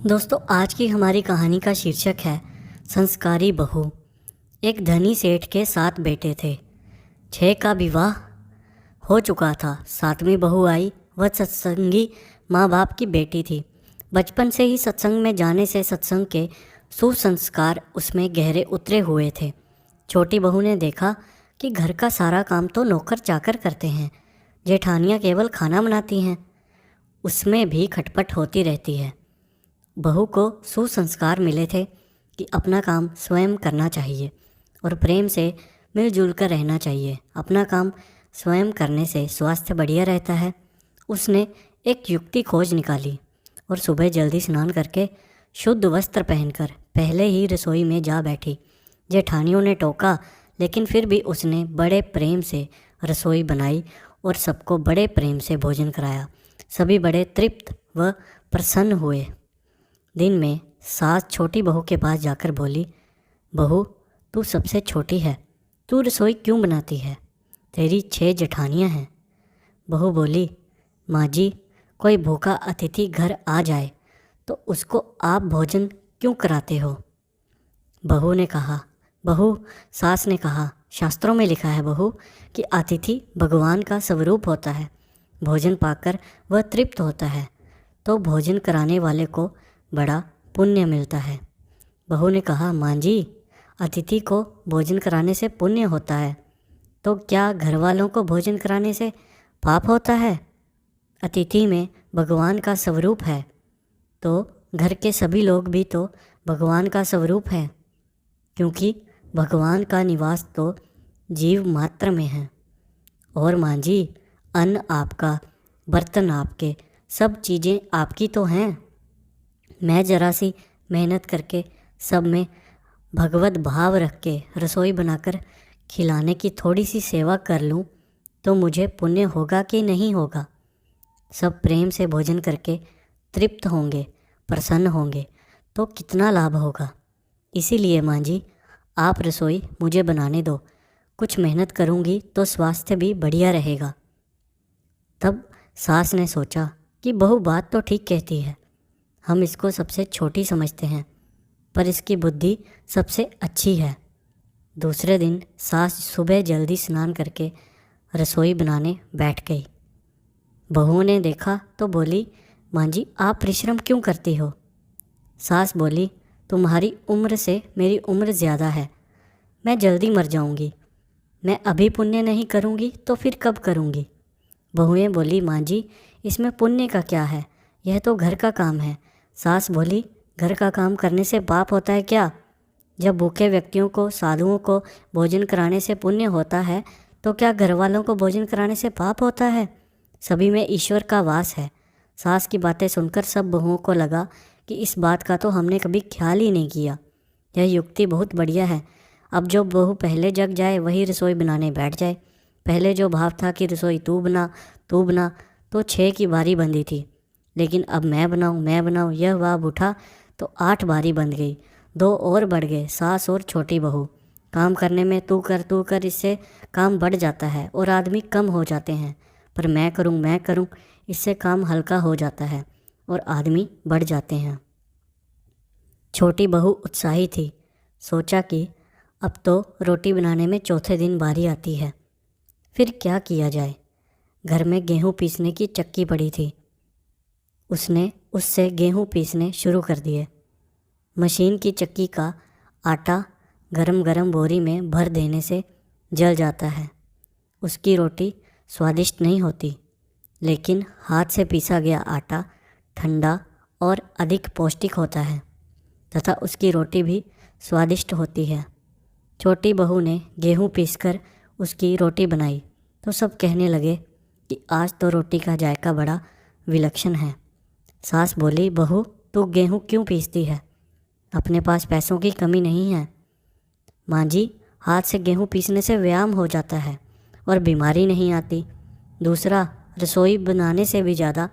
दोस्तों, आज की हमारी कहानी का शीर्षक है संस्कारी बहू। एक धनी सेठ के 7 बेटे थे। 6 का विवाह हो चुका था। 7वीं बहू आई। वह सत्संगी माँ बाप की बेटी थी। बचपन से ही सत्संग में जाने से सत्संग के सुसंस्कार उसमें गहरे उतरे हुए थे। छोटी बहू ने देखा कि घर का सारा काम तो नौकर चाकर करते हैं, जेठानियाँ केवल खाना बनाती हैं, उसमें भी खटपट होती रहती है। बहू को सुसंस्कार मिले थे कि अपना काम स्वयं करना चाहिए और प्रेम से मिलजुल कर रहना चाहिए। अपना काम स्वयं करने से स्वास्थ्य बढ़िया रहता है। उसने एक युक्ति खोज निकाली और सुबह जल्दी स्नान करके शुद्ध वस्त्र पहनकर पहले ही रसोई में जा बैठी। जेठानियों ने टोका, लेकिन फिर भी उसने बड़े प्रेम से रसोई बनाई और सबको बड़े प्रेम से भोजन कराया। सभी बड़े तृप्त व प्रसन्न हुए। दिन में सास छोटी बहू के पास जाकर बोली, बहू, तू सबसे छोटी है, तू रसोई क्यों बनाती है? तेरी 6 जेठानियाँ हैं। बहू बोली, माँ जी, कोई भूखा अतिथि घर आ जाए तो उसको आप भोजन क्यों कराते हो? सास ने कहा, शास्त्रों में लिखा है बहू कि अतिथि भगवान का स्वरूप होता है। भोजन पाकर वह तृप्त होता है तो भोजन कराने वाले को बड़ा पुण्य मिलता है। बहू ने कहा, माँ जी, अतिथि को भोजन कराने से पुण्य होता है, तो क्या घर वालों को भोजन कराने से पाप होता है? अतिथि में भगवान का स्वरूप है, तो घर के सभी लोग भी तो भगवान का स्वरूप है, क्योंकि भगवान का निवास तो जीव मात्र में है। और माँ जी, अन्न आपका, बर्तन आपके, सब चीज़ें आपकी तो हैं। मैं ज़रा सी मेहनत करके सब में भगवत भाव रख के रसोई बनाकर खिलाने की थोड़ी सी सेवा कर लूँ तो मुझे पुण्य होगा कि नहीं होगा? सब प्रेम से भोजन करके तृप्त होंगे, प्रसन्न होंगे तो कितना लाभ होगा। इसीलिए माँ जी, आप रसोई मुझे बनाने दो। कुछ मेहनत करूँगी तो स्वास्थ्य भी बढ़िया रहेगा। तब सास ने सोचा कि बहू बात तो ठीक कहती है, हम इसको सबसे छोटी समझते हैं, पर इसकी बुद्धि सबसे अच्छी है। दूसरे दिन सास सुबह जल्दी स्नान करके रसोई बनाने बैठ गई। बहू ने देखा तो बोली, माँ जी, आप परिश्रम क्यों करती हो? सास बोली, तुम्हारी उम्र से मेरी उम्र ज़्यादा है, मैं जल्दी मर जाऊंगी। मैं अभी पुण्य नहीं करूंगी तो फिर कब करूंगी? बहुएं बोली, माँ जी, इसमें पुण्य का क्या है, यह तो घर का काम है। सास बोली, घर का काम करने से पाप होता है क्या? जब भूखे व्यक्तियों को, साधुओं को भोजन कराने से पुण्य होता है तो क्या घर वालों को भोजन कराने से पाप होता है? सभी में ईश्वर का वास है। सास की बातें सुनकर सब बहुओं को लगा कि इस बात का तो हमने कभी ख्याल ही नहीं किया। यह युक्ति बहुत बढ़िया है। अब जो बहू पहले जग जाए वही रसोई बनाने बैठ जाए। पहले जो भाव था कि रसोई तू बना तो 6 की बारी बंधी थी, लेकिन अब मैं बनाऊँ यह वाव उठा तो 8 बारी बंध गई। 2 और बढ़ गए, सास और छोटी बहू। काम करने में तू कर, इससे काम बढ़ जाता है और आदमी कम हो जाते हैं। पर मैं करूँ, इससे काम हल्का हो जाता है और आदमी बढ़ जाते हैं। छोटी बहू उत्साही थी। सोचा कि अब तो रोटी बनाने में चौथे दिन बारी आती है, फिर क्या किया जाए। घर में गेहूँ पीसने की चक्की पड़ी थी। उसने उससे गेहूँ पीसने शुरू कर दिए। मशीन की चक्की का आटा गरम गरम बोरी में भर देने से जल जाता है। उसकी रोटी स्वादिष्ट नहीं होती, लेकिन हाथ से पीसा गया आटा ठंडा और अधिक पौष्टिक होता है तथा उसकी रोटी भी स्वादिष्ट होती है। छोटी बहू ने गेहूँ पीसकर उसकी रोटी बनाई तो सब कहने लगे कि आज तो रोटी का जायका बड़ा विलक्षण है। सास बोली, बहू, तू गेहूँ क्यों पीसती है? अपने पास पैसों की कमी नहीं है। माँ जी, हाथ से गेहूँ पीसने से व्यायाम हो जाता है और बीमारी नहीं आती। दूसरा, रसोई बनाने से भी ज़्यादा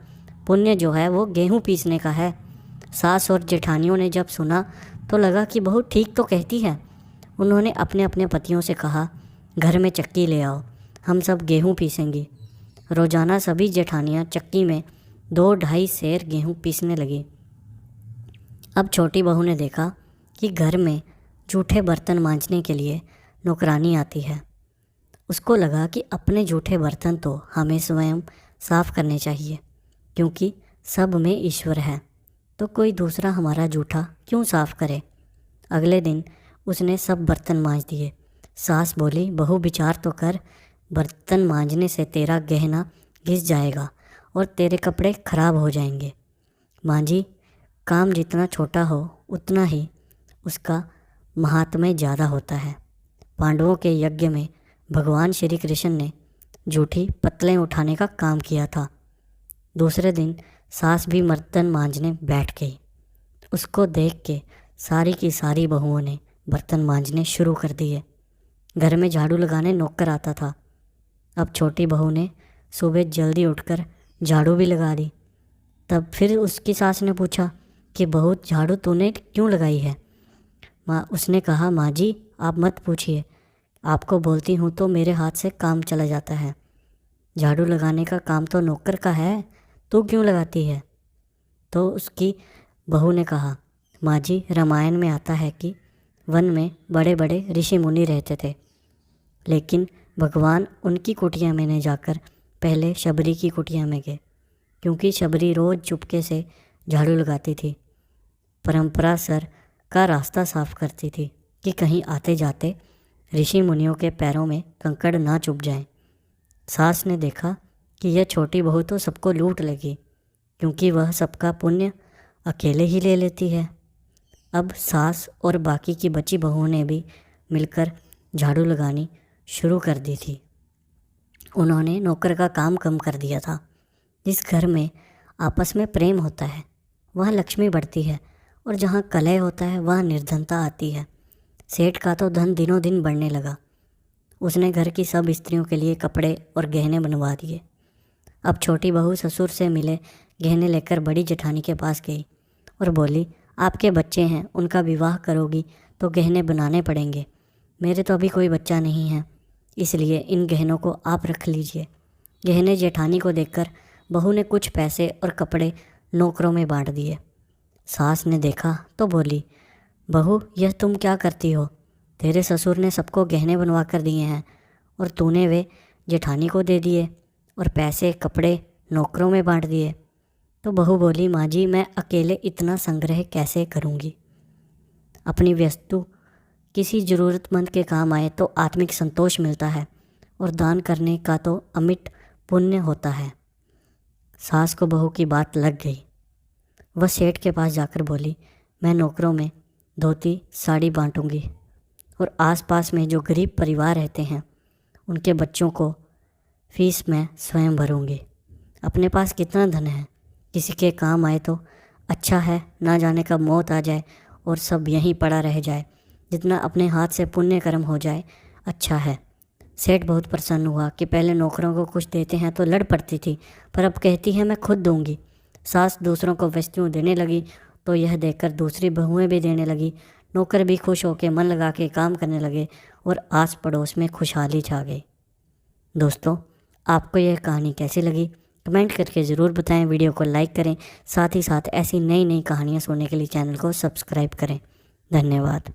पुण्य जो है वो गेहूँ पीसने का है। सास और जेठानियों ने जब सुना तो लगा कि बहू ठीक तो कहती है। उन्होंने अपने अपने पतियों से कहा, घर में चक्की ले आओ, हम सब गेहूँ पीसेंगे। रोज़ाना सभी जेठानियाँ चक्की में 2-2.5 सेर गेहूँ पीसने लगी। अब छोटी बहू ने देखा कि घर में जूठे बर्तन मांजने के लिए नौकरानी आती है। उसको लगा कि अपने जूठे बर्तन तो हमें स्वयं साफ़ करने चाहिए, क्योंकि सब में ईश्वर है, तो कोई दूसरा हमारा जूठा क्यों साफ़ करे। अगले दिन उसने सब बर्तन मांज दिए। सास बोली, बहू विचार तो कर, बर्तन मांजने से तेरा गहना घिस जाएगा और तेरे कपड़े खराब हो जाएंगे। माँ जी, काम जितना छोटा हो उतना ही उसका महात्म्य ज़्यादा होता है। पांडवों के यज्ञ में भगवान श्री कृष्ण ने जूठी पत्तलें उठाने का काम किया था। दूसरे दिन सास भी बर्तन मांजने बैठ गई। उसको देख के सारी की सारी बहुओं ने बर्तन मांजने शुरू कर दिए। घर में झाड़ू लगाने नौकर आता था। अब छोटी बहू ने सुबह जल्दी उठकर झाड़ू भी लगा दी। तब फिर उसकी सास ने पूछा कि बहू, झाड़ू तूने क्यों लगाई है? उसने कहा, माँ जी आप मत पूछिए, आपको बोलती हूँ तो मेरे हाथ से काम चला जाता है। झाड़ू लगाने का काम तो नौकर का है, तू क्यों लगाती है? तो उसकी बहू ने कहा, माँ जी रामायण में आता है कि वन में बड़े बड़े ऋषि मुनि रहते थे, लेकिन भगवान उनकी कुटिया में नहीं जाकर पहले शबरी की कुटिया में गए, क्योंकि शबरी रोज़ चुपके से झाड़ू लगाती थी। परंपरा सर का रास्ता साफ करती थी कि कहीं आते जाते ऋषि मुनियों के पैरों में कंकड़ ना चुभ जाएं। सास ने देखा कि यह छोटी बहू तो सबको लूट लेगी, क्योंकि वह सबका पुण्य अकेले ही ले लेती है। अब सास और बाकी की बची बहुओं ने भी मिलकर झाड़ू लगानी शुरू कर दी थी। उन्होंने नौकर का काम कम कर दिया था। जिस घर में आपस में प्रेम होता है वहाँ लक्ष्मी बढ़ती है, और जहाँ कलह होता है वहाँ निर्धनता आती है। सेठ का तो धन दिनों दिन बढ़ने लगा। उसने घर की सब स्त्रियों के लिए कपड़े और गहने बनवा दिए। अब छोटी बहू ससुर से मिले गहने लेकर बड़ी जेठानी के पास गई और बोली, आपके बच्चे हैं, उनका विवाह करोगी तो गहने बनाने पड़ेंगे। मेरे तो अभी कोई बच्चा नहीं है, इसलिए इन गहनों को आप रख लीजिए। गहने जेठानी को देखकर बहू ने कुछ पैसे और कपड़े नौकरों में बांट दिए। सास ने देखा तो बोली, बहू यह तुम क्या करती हो? तेरे ससुर ने सबको गहने बनवा कर दिए हैं और तूने वे जेठानी को दे दिए और पैसे कपड़े नौकरों में बांट दिए। तो बहू बोली, माँ जी मैं अकेले इतना संग्रह कैसे करूँगी? अपनी वस्तु किसी ज़रूरतमंद के काम आए तो आत्मिक संतोष मिलता है, और दान करने का तो अमिट पुण्य होता है। सास को बहू की बात लग गई। वह सेठ के पास जाकर बोली, मैं नौकरों में धोती साड़ी बांटूंगी और आसपास में जो गरीब परिवार रहते हैं उनके बच्चों को फीस मैं स्वयं भरूंगी। अपने पास कितना धन है, किसी के काम आए तो अच्छा है, ना जाने कब मौत आ जाए और सब यहीं पड़ा रह जाए। जितना अपने हाथ से पुण्य कर्म हो जाए अच्छा है। सेठ बहुत प्रसन्न हुआ कि पहले नौकरों को कुछ देते हैं तो लड़ पड़ती थी, पर अब कहती है मैं खुद दूंगी। सास दूसरों को वस्तुएं देने लगी तो यह देखकर दूसरी बहुएं भी देने लगी। नौकर भी खुश होकर मन लगा के काम करने लगे और आस पड़ोस में खुशहाली छा गई। दोस्तों, आपको यह कहानी कैसी लगी कमेंट करके ज़रूर बताएं। वीडियो को लाइक करें, साथ ही साथ ऐसी नई नई कहानियाँ सुनने के लिए चैनल को सब्सक्राइब करें। धन्यवाद।